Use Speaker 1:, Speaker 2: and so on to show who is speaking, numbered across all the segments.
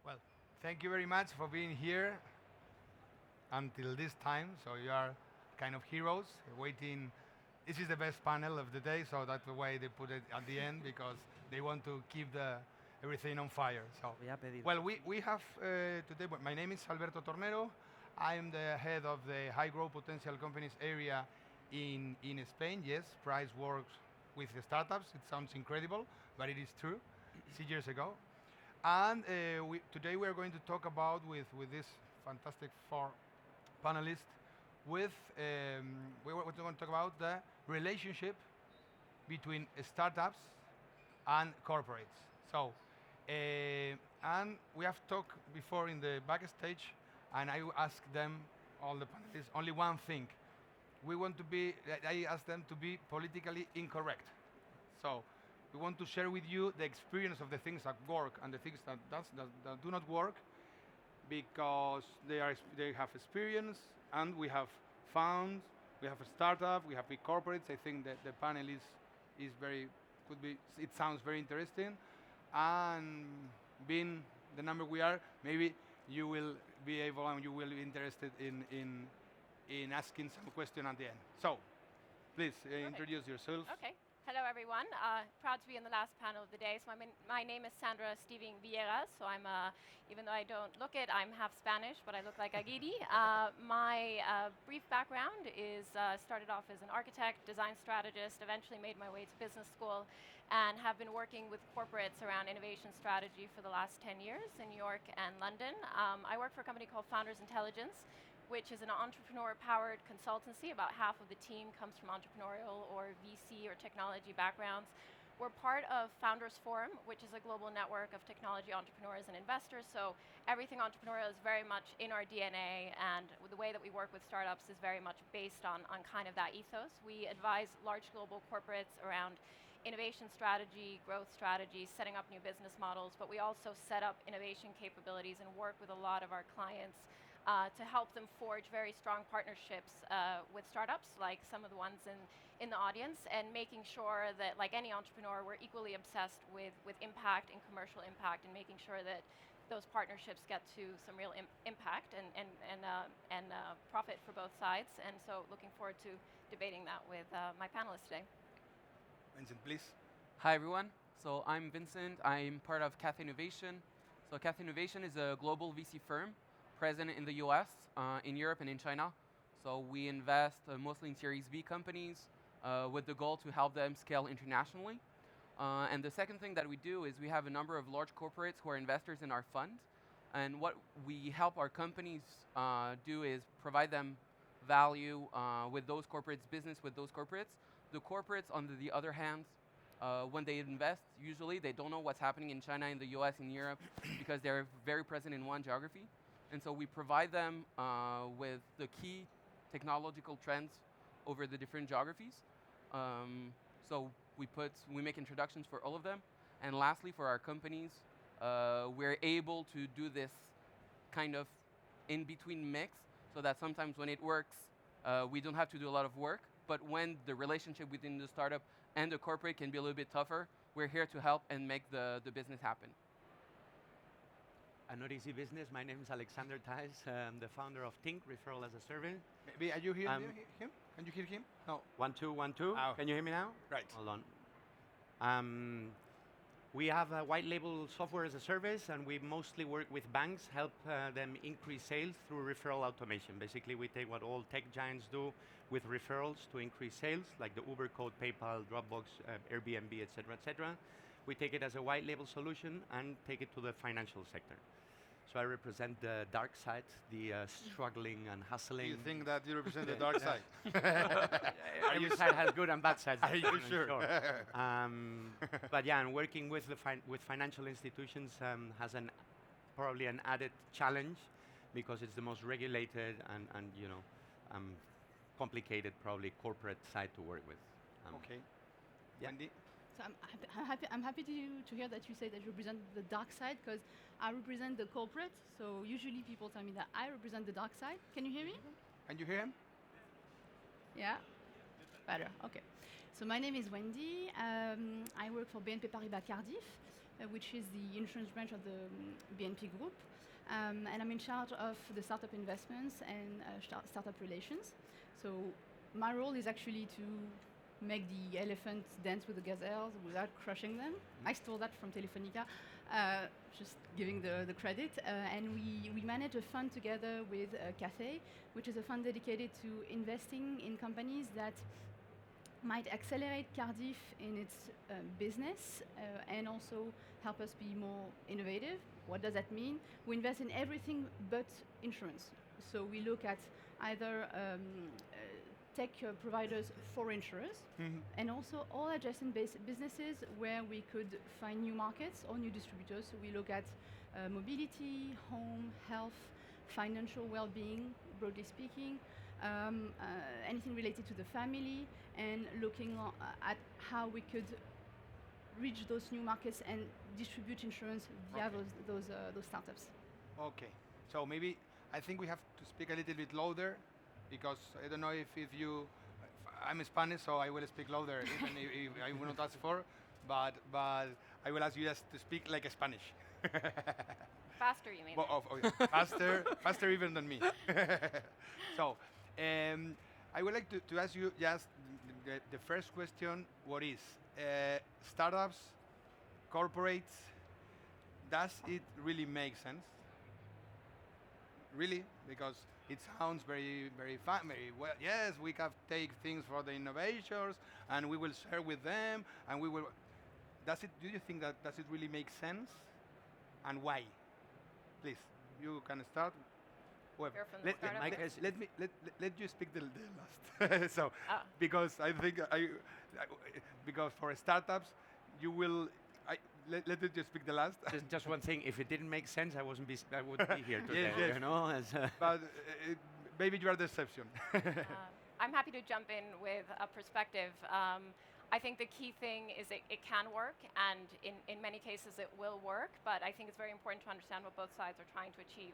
Speaker 1: Well, thank you very much for being here until this time. So you are kind of heroes waiting. This is the best panel of the day, so that's the way they put it at the end because they want to keep everything on fire. So,
Speaker 2: Voy a pedir.
Speaker 1: well, we have today. My name is Alberto Tornero. I am the head of the high growth potential companies area in Spain. Yes, Price works with the startups. It sounds incredible, but it is true. 6 years ago. And today we are going to talk about with this fantastic four panelists. We're going to talk about the relationship between startups and corporates. So, and we have talked before in the backstage, and I asked them, all the panelists, only one thing. I asked them to be politically incorrect. So we want to share with you the experience of the things that work and the things that do not work because they have experience and we have found, we have a startup, we have big corporates. I think that the panel is very, it sounds very interesting. And being the number we are, maybe you will be able and you will be interested in asking some question at the end. So, please introduce yourself.
Speaker 3: Okay. Hello, everyone. Proud to be in the last panel of the day. So my name is Sandra Steven Villegas. So even though I don't look it, I'm half Spanish, but I look like Aguirre. My brief background is started off as an architect, design strategist, eventually made my way to business school, and have been working with corporates around innovation strategy for the last 10 years in New York and London. I work for a company called Founders Intelligence, which is an entrepreneur-powered consultancy. About half of the team comes from entrepreneurial or VC or technology backgrounds. We're part of Founders Forum, which is a global network of technology entrepreneurs and investors, so everything entrepreneurial is very much in our DNA, and the way that we work with startups is very much based on kind of that ethos. We advise large global corporates around innovation strategy, growth strategy, setting up new business models, but we also set up innovation capabilities and work with a lot of our clients to help them forge very strong partnerships with startups, like some of the ones in the audience, and making sure that, like any entrepreneur, we're equally obsessed with impact and commercial impact, and making sure that those partnerships get to some real impact and profit for both sides. And so looking forward to debating that with my panelists today.
Speaker 1: Vincent, please.
Speaker 2: Hi, everyone. So I'm Vincent. I'm part of Cathay Innovation. So Cathay Innovation is a global VC firm present in the US, in Europe, and in China. So we invest mostly in Series B companies with the goal to help them scale internationally. And the second thing that we do is we have a number of large corporates who are investors in our fund. And what we help our companies do is provide them value with those corporates, business with those corporates. The corporates, on the other hand, when they invest, usually they don't know what's happening in China, in the US, in Europe, because they're very present in one geography. And so we provide them with the key technological trends over the different geographies. So we make introductions for all of them. And lastly, for our companies, we're able to do this kind of in-between mix, so that sometimes when it works, we don't have to do a lot of work. But when the relationship within the startup and the corporate can be a little bit tougher, we're here to help and make the business happen.
Speaker 4: A not easy business. My name is Alexander Theis. I'm the founder of TINK, Referral as a Service.
Speaker 1: Maybe, are you hearing him? Can you hear him? No.
Speaker 4: 1, 2, 1, 2.
Speaker 1: Oh.
Speaker 4: Can you hear me now?
Speaker 1: Right.
Speaker 4: Hold on. We have a white label software as a service, and we mostly work with banks, help them increase sales through referral automation. Basically, we take what all tech giants do with referrals to increase sales, like the Uber code, PayPal, Dropbox, Airbnb, et cetera. We take it as a white label solution and take it to the financial sector. So I represent the dark side, the struggling and hustling.
Speaker 1: You think that you represent the dark side?
Speaker 4: Every side has good and bad sides.
Speaker 1: Are you sure?
Speaker 4: But yeah, and working with with financial institutions has probably an added challenge because it's the most regulated and complicated probably corporate side to work with.
Speaker 1: Okay.
Speaker 4: Yeah.
Speaker 1: Wendy?
Speaker 5: So I'm happy to hear that you say that you represent the dark side, because I represent the corporate. So usually people tell me that I represent the dark side. Can you hear me?
Speaker 1: Can you hear him?
Speaker 5: Yeah? Better, okay. So my name is Wendy. I work for BNP Paribas Cardif. which is the insurance branch of the BNP Group. And I'm in charge of the startup investments and startup relations. So my role is actually to make the elephants dance with the gazelles without crushing them. I stole that from Telefonica, just giving the credit. And we manage a fund together with Cathay, which is a fund dedicated to investing in companies that might accelerate Cardif in its business and also help us be more innovative. What does that mean? We invest in everything but insurance. So we look at either tech providers for insurers and also all adjacent businesses where we could find new markets or new distributors. So we look at mobility, home, health, financial well-being, broadly speaking, anything related to the family, and looking at how we could reach those new markets and distribute insurance via those startups.
Speaker 1: Okay, so maybe I think we have to speak a little bit louder because I don't know if I'm Spanish, so I will speak louder even if I will not ask for, but I will ask you just to speak like a Spanish.
Speaker 3: Faster, you mean?
Speaker 1: Well, faster even than me. So, I would like to ask you just the first question. What is startups, corporates? Does it really make sense? Really? Because it sounds very fun, very well. Yes, we can take things for the innovators, and we will share with them, and we will. Do you think that does it really make sense, and why? Please, you can start. Whoever. Let you speak the last. So, because I think because for startups, you will. Let it just speak the last.
Speaker 4: Just one thing. If it didn't make sense, I wouldn't be here today.
Speaker 1: Yes.
Speaker 4: You know.
Speaker 1: But maybe you are the exception.
Speaker 3: I'm happy to jump in with a perspective. I think the key thing is it can work, and in many cases it will work, but I think it's very important to understand what both sides are trying to achieve.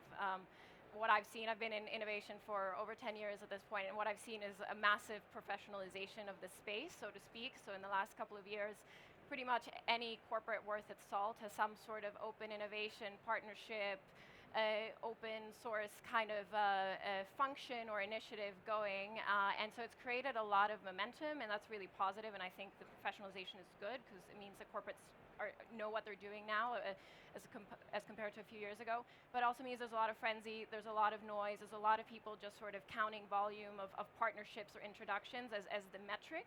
Speaker 3: What I've seen, I've been in innovation for over 10 years at this point, and what I've seen is a massive professionalization of the space, so to speak. So in the last couple of years, pretty much any corporate worth its salt has some sort of open innovation, partnership, open source kind of function or initiative going, and so it's created a lot of momentum, and that's really positive, and I think the professionalization is good because it means that corporates know what they're doing now as compared to a few years ago, but also means there's a lot of frenzy, there's a lot of noise, there's a lot of people just sort of counting volume of partnerships or introductions as the metric.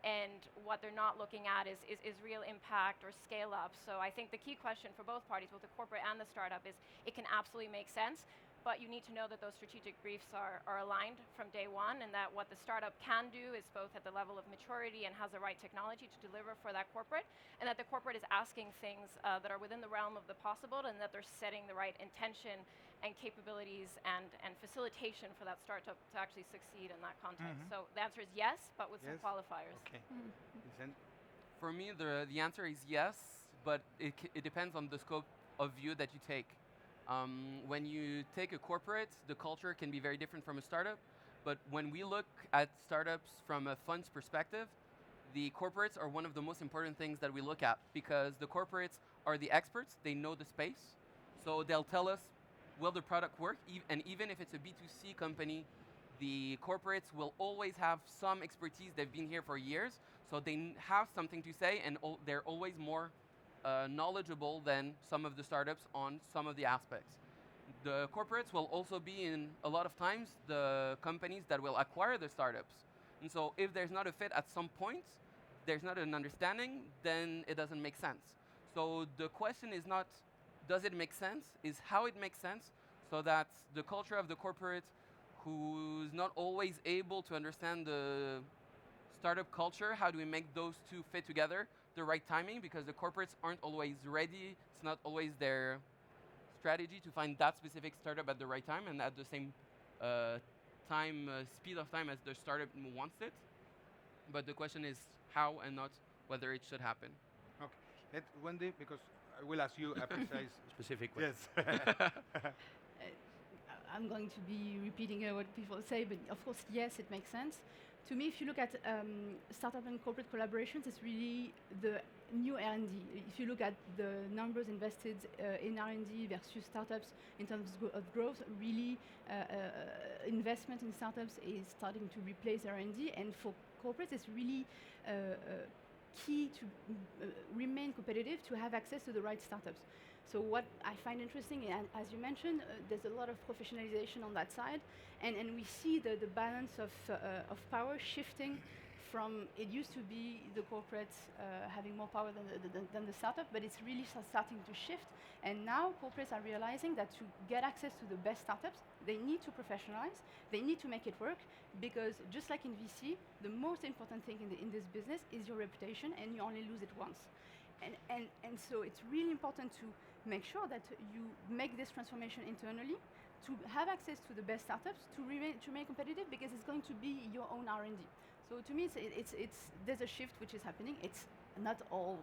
Speaker 3: And what they're not looking at is real impact or scale up. So I think the key question for both parties, both the corporate and the startup, is it can absolutely make sense, but you need to know that those strategic briefs are aligned from day one, and that what the startup can do is both at the level of maturity and has the right technology to deliver for that corporate, and that the corporate is asking things that are within the realm of the possible, and that they're setting the right intention and capabilities and facilitation for that startup to actually succeed in that context. So the answer is yes, but with some qualifiers.
Speaker 1: Okay.
Speaker 2: For me, the answer is yes, but it depends on the scope of view that you take. When you take a corporate, the culture can be very different from a startup, but when we look at startups from a fund's perspective, the corporates are one of the most important things that we look at, because the corporates are the experts, they know the space, so they'll tell us, will the product work? And even if it's a B2C company, the corporates will always have some expertise. They've been here for years, so they have something to say, and they're always more knowledgeable than some of the startups on some of the aspects. The corporates will also be, in a lot of times, the companies that will acquire the startups. And so if there's not a fit at some point, there's not an understanding, then it doesn't make sense. So the question is not, does it make sense? Is how it makes sense, so that the culture of the corporate, who's not always able to understand the startup culture, how do we make those two fit together, the right timing, because the corporates aren't always ready. It's not always their strategy to find that specific startup at the right time and at the same speed of time as the startup wants it. But the question is how and not whether it should happen.
Speaker 1: Okay. Let Wendy, because I will ask you a precise
Speaker 4: specific question.
Speaker 1: Yes.
Speaker 5: I'm going to be repeating what people say, but of course, yes, it makes sense. to me, if you look at startup and corporate collaborations, it's really the new R&D. If you look at the numbers invested in R&D versus startups in terms of growth, really investment in startups is starting to replace R&D, and for corporates, it's really key to remain competitive, to have access to the right startups. So what I find interesting, and as you mentioned, there's a lot of professionalization on that side, and we see the balance of power shifting from, it used to be the corporates having more power than the startup, but it's really starting to shift, and now corporates are realizing that to get access to the best startups, they need to professionalize, they need to make it work, because just like in VC, the most important thing in this business is your reputation, and you only lose it once. And so it's really important to make sure that you make this transformation internally, to have access to the best startups, to remain competitive, because it's going to be your own R&D. So to me, there's a shift which is happening. It's not all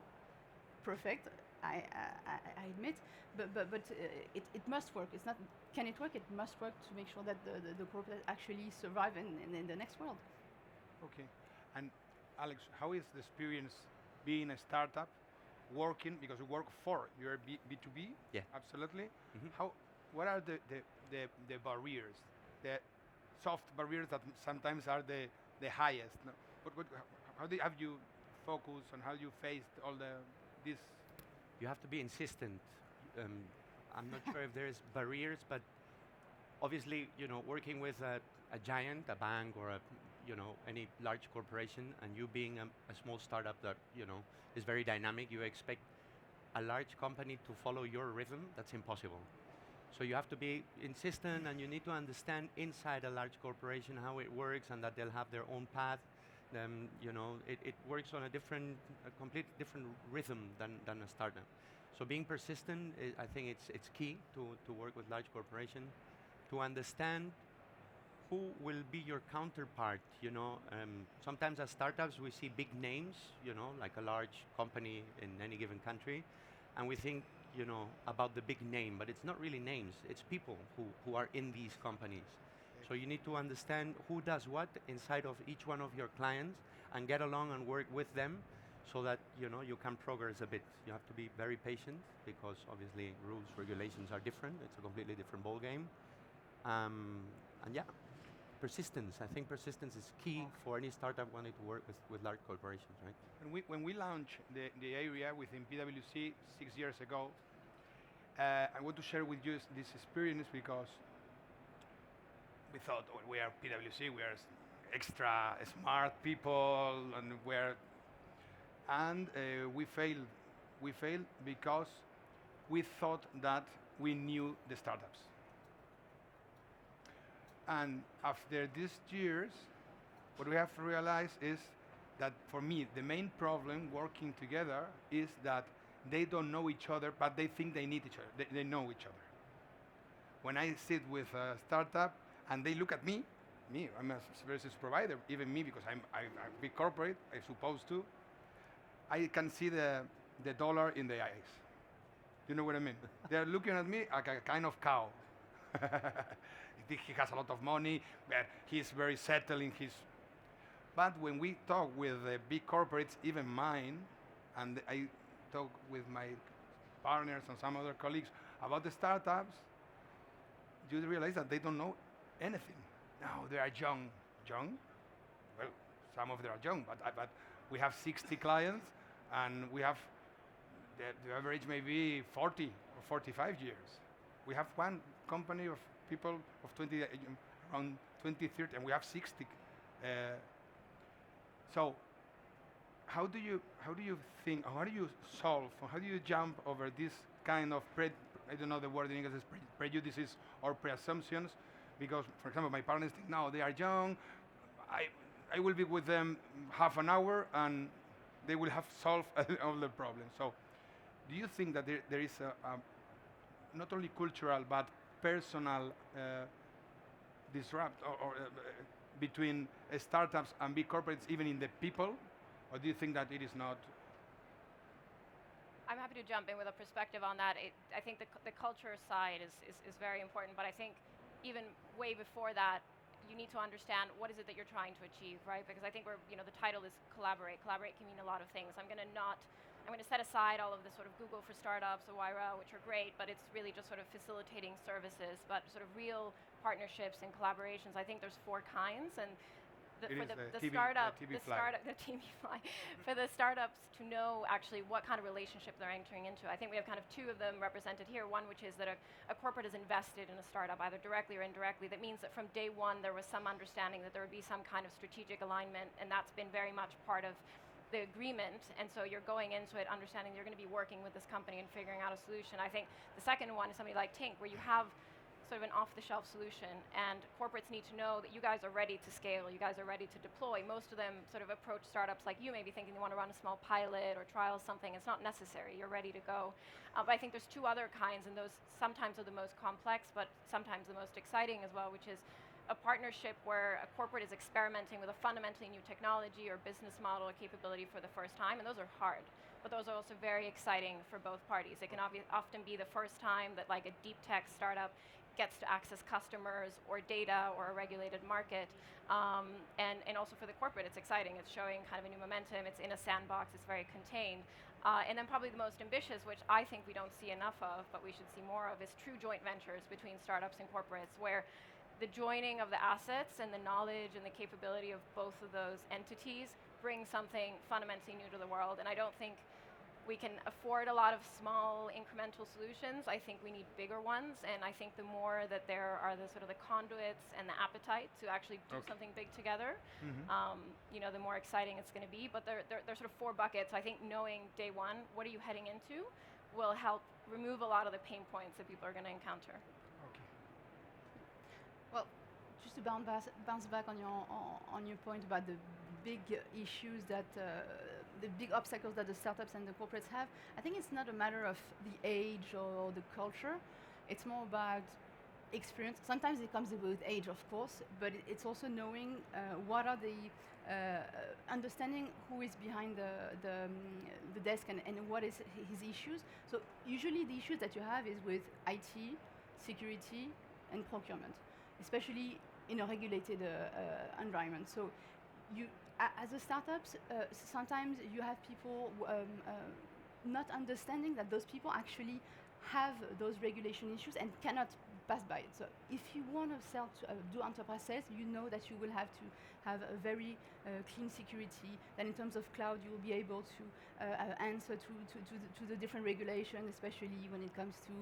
Speaker 5: perfect, I admit, but it must work. It's not, can it work? It must work to make sure that the corporate actually survive in the next world.
Speaker 1: Okay. And Alex, how is the experience being a startup, working, because you work for, you're B2B?
Speaker 4: Yeah.
Speaker 1: Absolutely.
Speaker 4: Mm-hmm.
Speaker 1: What are the barriers, the soft barriers that sometimes are the highest? No? How have you focused on, how you faced all this?
Speaker 4: You have to be insistent. I'm not sure if there's barriers, but obviously, working with a giant, a bank, or any large corporation, and you being a small startup that is very dynamic, you expect a large company to follow your rhythm. That's impossible. So you have to be insistent, and you need to understand inside a large corporation how it works, and that they'll have their own path. It works on a complete different rhythm than a startup. So being persistent, I think it's key to work with large corporations, to understand who will be your counterpart. Sometimes as startups we see big names, like a large company in any given country, and we think about the big name, but it's not really names, it's people who are in these companies. So you need to understand who does what inside of each one of your clients, and get along and work with them, so that you can progress a bit. You have to be very patient, because obviously rules, regulations are different. It's a completely different ball game. And yeah, persistence. I think persistence is key for any startup wanting to work with large corporations, right?
Speaker 1: When we launched the area within PwC 6 years ago, I want to share with you this experience, because we thought, oh, we are PwC, we are extra smart people, and we failed. We failed because we thought that we knew the startups. And after these years, what we have realized is that, for me, the main problem working together is that they don't know each other, but they think they need each other. They know each other. When I sit with a startup and they look at me, I'm a services provider, even me, because I'm a big corporate, I'm supposed to, I can see the dollar in the eyes. You know what I mean? They're looking at me like a kind of cow. He has a lot of money, but he's very settled in his. But when we talk with the big corporates, even mine, and I talk with my partners and some other colleagues about the startups, you realize that they don't know anything. Now they are young. Well, some of them are young, but we have 60 clients, and we have the average maybe 40 or 45 years. We have one company of people of 20, around 20, 30, and we have 60. So how do you think, or how do you solve, or how do you jump over this kind of I don't know the word in English, is prejudices or pre-assumptions? Because, for example, my partners think, no, they are young, I will be with them half an hour and they will have solved all the problems. So do you think that there is a not only cultural but personal disrupt or between startups and big corporates, even in the people? Or do you think that it is not?
Speaker 3: I'm happy to jump in with a perspective on that. I think the culture side is very important, but I think even way before that, you need to understand what is it that you're trying to achieve, right? Because I think the title is collaborate. Collaborate can mean a lot of things. I'm going to set aside all of the sort of Google for Startups or Wyra, which are great, but it's really just sort of facilitating services, but sort of real partnerships and collaborations. I think there's 4 kinds, and for the TV fly, for the startups to know actually what kind of relationship they're entering into. I think we have kind of 2 of them represented here. One, which is that a corporate is invested in a startup, either directly or indirectly. That means that from day one, there was some understanding that there would be some kind of strategic alignment, and that's been very much part of the agreement. And so you're going into it understanding you're going to be working with this company and figuring out a solution. I think the second one is something like TINK, where you have sort of an off-the-shelf solution, and corporates need to know that you guys are ready to scale, you guys are ready to deploy. Most of them sort of approach startups like you, maybe thinking they want to run a small pilot or trial something. It's not necessary, you're ready to go. But I think there's 2 other kinds, and those sometimes are the most complex, but sometimes the most exciting as well, which is a partnership where a corporate is experimenting with a fundamentally new technology or business model or capability for the first time, and those are hard. But those are also very exciting for both parties. It can often be the first time that like a deep tech startup gets to access customers or data or a regulated market. And also for the corporate, it's exciting. It's showing kind of a new momentum. It's in a sandbox. It's very contained. And then probably the most ambitious, which I think we don't see enough of, but we should see more of, is true joint ventures between startups and corporates, where the joining of the assets and the knowledge and the capability of both of those entities bring something fundamentally new to the world. And I don't think we can afford a lot of small incremental solutions. I think we need bigger ones, and I think the more that there are the sort of the conduits and the appetite to actually do something big together, the more exciting it's going to be. But they're sort of 4 buckets. I think knowing day one, what are you heading into, will help remove a lot of the pain points that people are going to encounter.
Speaker 1: Okay.
Speaker 5: Well, just to bounce back on your point about the big issues that the big obstacles that the startups and the corporates have, I think it's not a matter of the age or the culture. It's more about experience. Sometimes it comes with age, of course, but it's also knowing what are the understanding who is behind the desk and what is his issues. So usually the issues that you have is with IT, security, and procurement, especially in a regulated environment. So as a startups, sometimes you have people not understanding that those people actually have those regulation issues and cannot pass by it. So if you want to do enterprise sales, you know that you will have to have a very clean security, that in terms of cloud you will be able to answer to the different regulations, especially when it comes to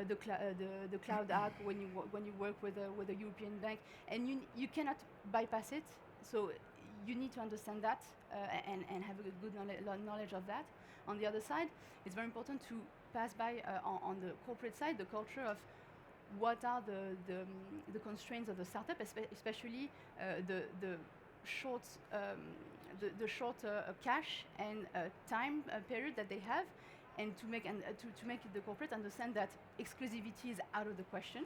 Speaker 5: the cloud app when you work with a European bank, and you cannot bypass it. So you need to understand that and have a good knowledge of that. On the other side, it's very important to pass by on the corporate side the culture of what are the constraints of the startup, especially the short cash and time period that they have, and to make the corporate understand that exclusivity is out of the question,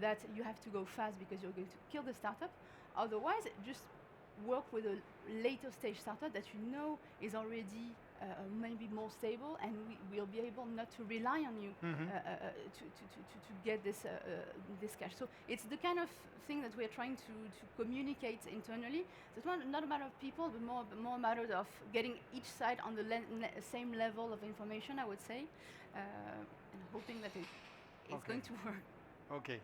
Speaker 5: that you have to go fast because you're going to kill the startup. Otherwise, just work with a later stage startup that you know is already maybe more stable, and we'll be able not to rely on you to get this cash. So it's the kind of thing that we're trying to communicate internally. So it's not a matter of people, but more a matter of getting each side on the same level of information, I would say, and hoping that it's going to work.
Speaker 1: Okay.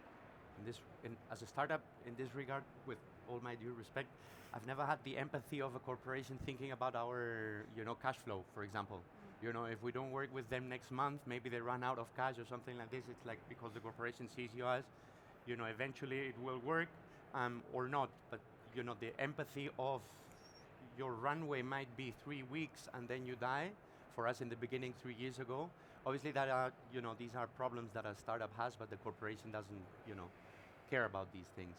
Speaker 4: As a startup, in this regard, with all my due respect, I've never had the empathy of a corporation thinking about our, cash flow, for example. If we don't work with them next month, maybe they run out of cash or something like this. It's like, because the corporation sees you as, eventually it will work or not. But, the empathy of your runway might be 3 weeks and then you die. For us in the beginning, 3 years ago, obviously that are, these are problems that a startup has, but the corporation doesn't, care about these things.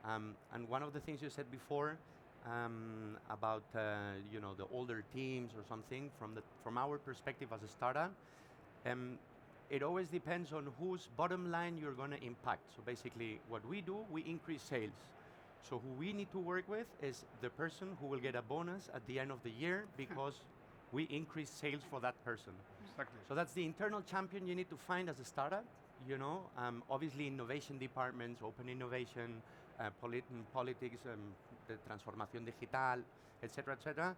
Speaker 4: And one of the things you said before about the older teams or something, from our perspective as a startup, it always depends on whose bottom line you're going to impact. So basically, what we do, we increase sales. So who we need to work with is the person who will get a bonus at the end of the year because we increase sales for that person.
Speaker 1: Exactly.
Speaker 4: So that's the internal champion you need to find as a startup. Obviously innovation departments, open innovation, politics, the transformación digital, etc.,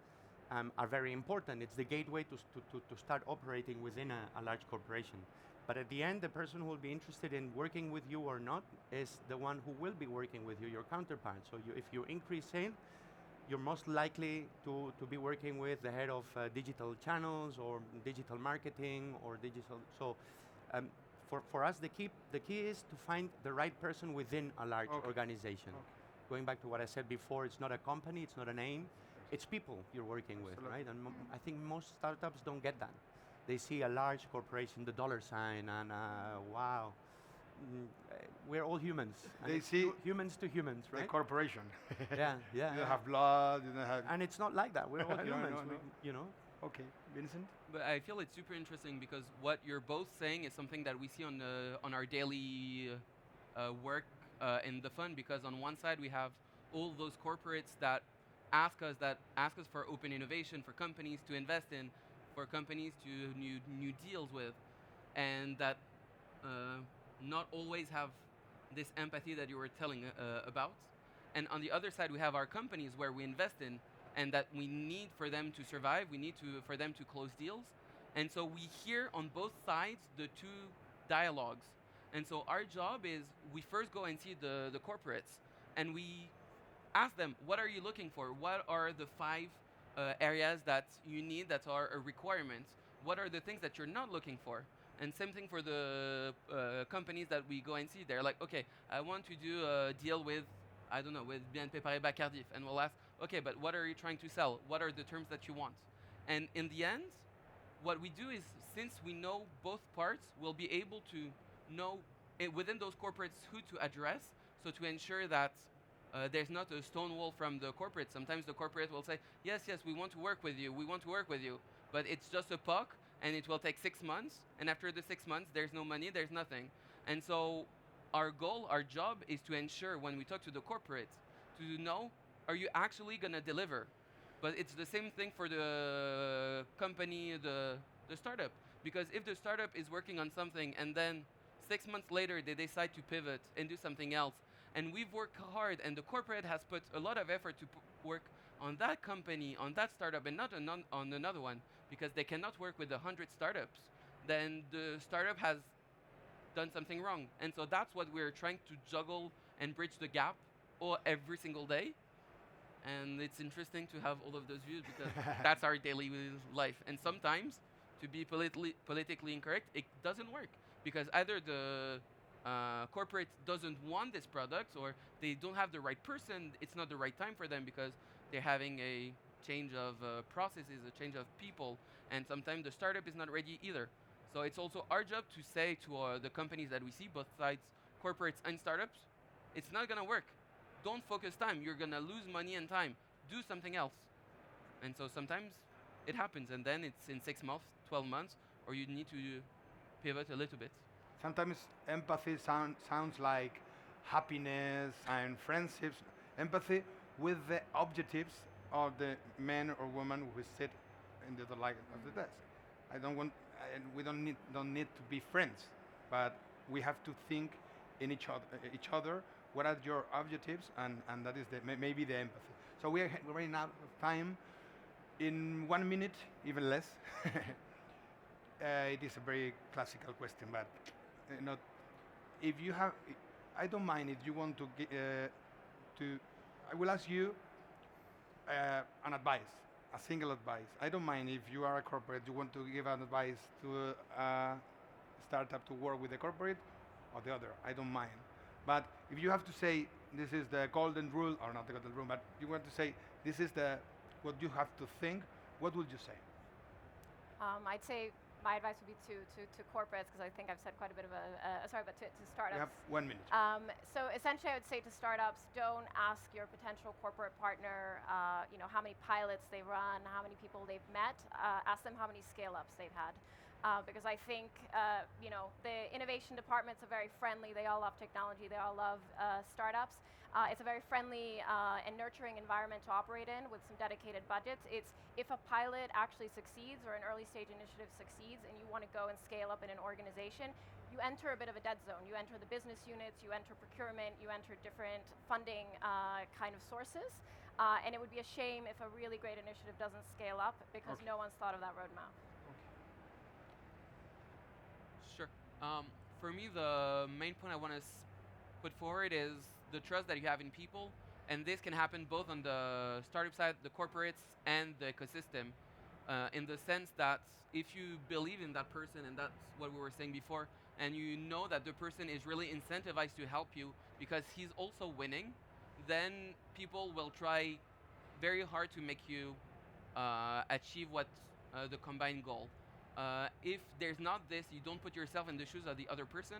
Speaker 4: are very important. It's the gateway to start operating within a large corporation. But at the end, the person who will be interested in working with you or not is the one who will be working with you, your counterpart. So if you increase sales, you're most likely to be working with the head of digital channels or digital marketing or digital. So for us, the key is to find the right person within a large organization. Going back to what I said before, it's not a company, it's not a name, it's people you're working with, right? And I think most startups don't get that. They see a large corporation, the dollar sign, and wow, we're all humans.
Speaker 1: They see
Speaker 4: humans to humans, right?
Speaker 1: The corporation.
Speaker 4: Yeah.
Speaker 1: You don't have blood, you don't have...
Speaker 4: And it's not like that. We're all humans,
Speaker 1: no.
Speaker 4: you know.
Speaker 1: Okay, Vincent?
Speaker 2: But I feel it's super interesting because what you're both saying is something that we see on our daily work in the fund. Because on one side we have all those corporates that ask us for open innovation, for companies to invest in, for companies to new deals with, and that not always have this empathy that you were telling about. And on the other side we have our companies where we invest in, and that we need for them to survive, we need for them to close deals. And so we hear on both sides the two dialogues. And so our job is we first go and see the corporates and we ask them, what are you looking for? What are the 5 areas that you need that are a requirement? What are the things that you're not looking for? And same thing for the companies that we go and see. They're like, okay, I want to do a deal with, I don't know, with BNP Paribas Cardif. And we'll ask, okay, but what are you trying to sell? What are the terms that you want? And in the end, what we do is, since we know both parts, we'll be able to know within those corporates who to address, so to ensure that there's not a stone wall from the corporate. Sometimes the corporate will say, yes, we want to work with you, but it's just a puck, and it will take 6 months, and after the 6 months, there's no money, there's nothing. And so our goal, our job is to ensure when we talk to the corporates, to know, are you actually going to deliver? But it's the same thing for the company, the startup. Because if the startup is working on something and then 6 months later they decide to pivot and do something else, and we've worked hard and the corporate has put a lot of effort to work on that company, on that startup, and not on another one, because they cannot work with 100 startups, then the startup has done something wrong. And so that's what we're trying to juggle and bridge the gap every single day. And it's interesting to have all of those views because that's our daily life. And sometimes, to be politically incorrect, it doesn't work because either the corporate doesn't want this product, or they don't have the right person. It's not the right time for them because they're having a change of processes, a change of people, and sometimes the startup is not ready either. So it's also our job to say to the companies that we see, both sides, corporates and startups, it's not gonna work. Don't focus time. You're gonna lose money and time. Do something else. And so sometimes it happens, and then it's in 6 months, 12 months, or you need to pivot a little bit.
Speaker 1: Sometimes empathy sounds like happiness and friendships. Empathy with the objectives of the man or woman who sit in the other line of the desk. We don't need to be friends, but we have to think in each other. What are your objectives, and that is maybe the empathy. So we're running out of time. In 1 minute, even less. It is a very classical question, but not. If you have, I don't mind if you want to I will ask you an advice, a single advice. I don't mind if you are a corporate, you want to give an advice to a startup to work with a corporate or the other. I don't mind. But if you have to say this is the golden rule, or not the golden rule, but you want to say this is what you have to think, what would you say?
Speaker 3: I'd say my advice would be to corporates, because I think I've said quite a bit of to startups.
Speaker 1: We have 1 minute.
Speaker 3: So essentially, I would say to startups, don't ask your potential corporate partner, how many pilots they run, how many people they've met. Ask them how many scale-ups they've had. Because I think, the innovation departments are very friendly. They all love technology. They all love startups. It's a very friendly and nurturing environment to operate in with some dedicated budgets. It's if a pilot actually succeeds or an early stage initiative succeeds and you want to go and scale up in an organization, you enter a bit of a dead zone. You enter the business units, you enter procurement, you enter different funding kind of sources. And it would be a shame if a really great initiative doesn't scale up because no one's thought of that roadmap.
Speaker 2: Sure. For me, the main point I want to put forward is the trust that you have in people, and this can happen both on the startup side, the corporates, and the ecosystem, in the sense that if you believe in that person, and that's what we were saying before, and you know that the person is really incentivized to help you because he's also winning, then people will try very hard to make you achieve what the combined goal. If there's not this, you don't put yourself in the shoes of the other person,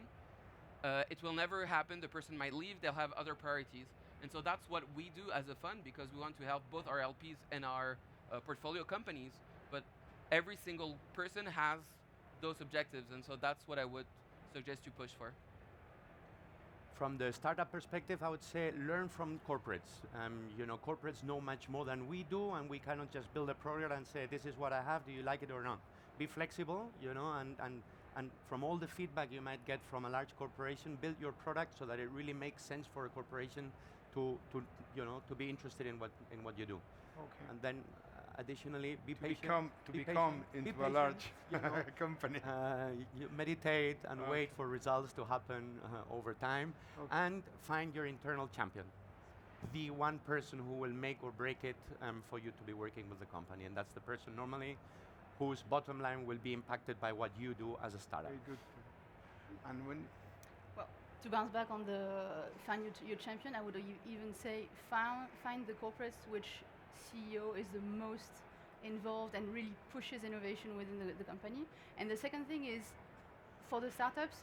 Speaker 2: it will never happen. The person might leave, they'll have other priorities. And so that's what we do as a fund, because we want to help both our LPs and our portfolio companies, but every single person has those objectives, and so that's what I would suggest you push for.
Speaker 4: From the startup perspective, I would say learn from corporates. Corporates know much more than we do, and we cannot just build a program and say, this is what I have, do you like it or not? Be flexible, and from all the feedback you might get from a large corporation, build your product so that it really makes sense for a corporation to be interested in what you do.
Speaker 1: Okay.
Speaker 4: And then additionally, be patient.
Speaker 1: To
Speaker 4: be
Speaker 1: become
Speaker 4: patient,
Speaker 1: into a large company.
Speaker 4: You meditate and wait for results to happen over time, and find your internal champion. The one person who will make or break it for you to be working with the company, and that's the person normally whose bottom line will be impacted by what you do as a startup.
Speaker 1: Very good. And when
Speaker 5: To bounce back on the find your champion, I would even say find the corporates which CEO is the most involved and really pushes innovation within the company. And the second thing is, for the startups,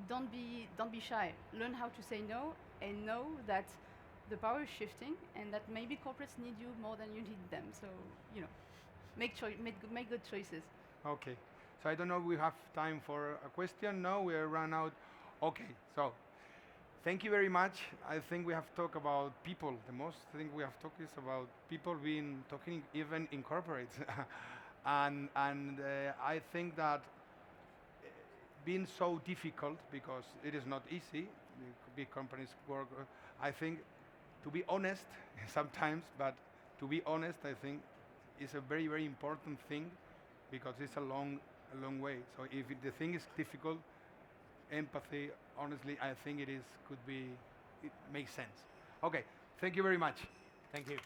Speaker 5: don't be shy. Learn how to say no, and know that the power is shifting, and that maybe corporates need you more than you need them. So make good choices.
Speaker 1: Okay. So I don't know if we have time for a question. No, we are run out. Okay. So thank you very much. I think we have talked about people. The most thing we have talked is about people talking even in corporates. and I think that being so difficult, because it is not easy, big companies work, I think, to be honest sometimes, but to be honest, I think is a very, very important thing, because it's a long way. So if the thing is difficult, empathy, honestly, I think it makes sense. Okay, thank you very much.
Speaker 4: Thank you.